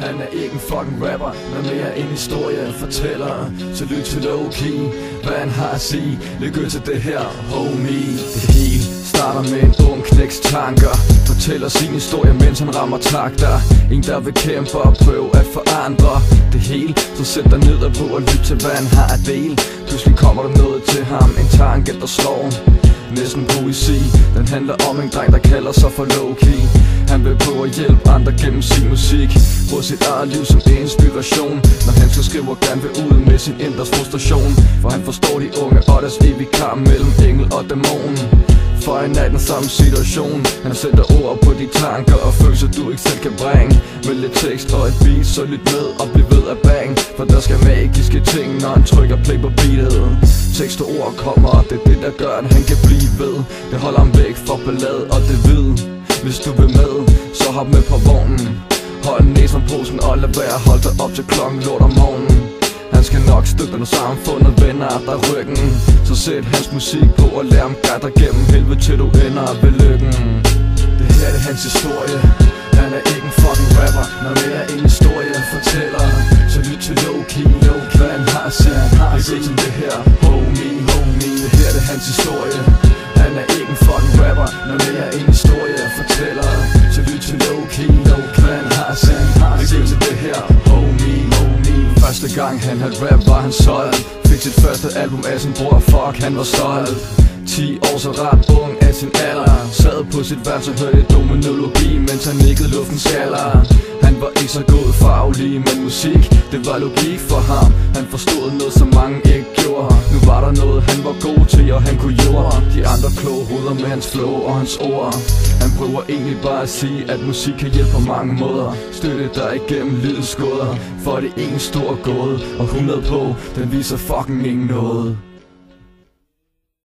Han er ikke en fucking rapper, men mere en historiefortæller. Så lyt til Low-Key, hvad han har at sige. Lykke til det her, homie. Det hele starter med en ung knæks tanker. Fortæller sin historie, mens han rammer takter. En der vil kæmpe og prøve at forandre det hele. Så sæt dig ned og prøv at lytte til hvad han har at dele. Pludselig kommer der noget til ham, en tanke der slår. Næsten poesi, den handler om en dreng der kalder sig for Low-Key. Han vil prøve at hjælpe andre gennem sin musik. Bruger sit eget liv som inspiration, når han skal skrive og gerne vil ud med sin indre frustration. For han forstår de unge og deres evige kamp mellem engel og dæmon. For en nat den samme situation. Han sætter ord på de tanker og følelser du ikke selv kan bringe. Med lidt tekst og et beat, så lyt med og bliv ved at bang. For der skal magiske ting, når han trykker play på beatet. Tekst og ord kommer, det er det der gør at han kan blive ved. Det holder ham væk fra ballade og det ved. Hvis du vil med, så hop med på vognen. Hold næsen på posen og lad være. Hold dig op til klokken lort om morgenen. Han skal nok støtte når samfundet vender der ryggen. Så sæt hans musik på og lad ham guide dig gennem helvede til du ender ved lykken. Det her er hans historie. Han er ikke en fucking rapper, når mere en historie fortæller. Så lyt til Low-Key, hvad han har at sige. Lyt til det her, homie. Det her er hans historie. Han er ikke en fucking rapper, når mere en historie fortæller. Så lyt til Low-Key, hvad han har at sige. Lyt til det her, homie. Første gang han hørte rap var han solgt. Fik sit første album af sin bror, fuck han var stolt. 10 år så ret ung af sin alder. Sad på sit værelse og hørte dominologi, mens han nikkede luftens skaller. Han var ikke så god faglig, men musik, det var logik for ham. Han forstod noget som mange ikke gjorde. Nu var der noget han var god til, og han kunne jorde de andre kloge hoveder med hans flow og hans ord. Han prøver egentlig bare at sige, at musik kan hjælpe på mange måder. Støtte dig igennem livets gåder, for det er en stor gåde. Og 100 på, den viser fucking ingen noget.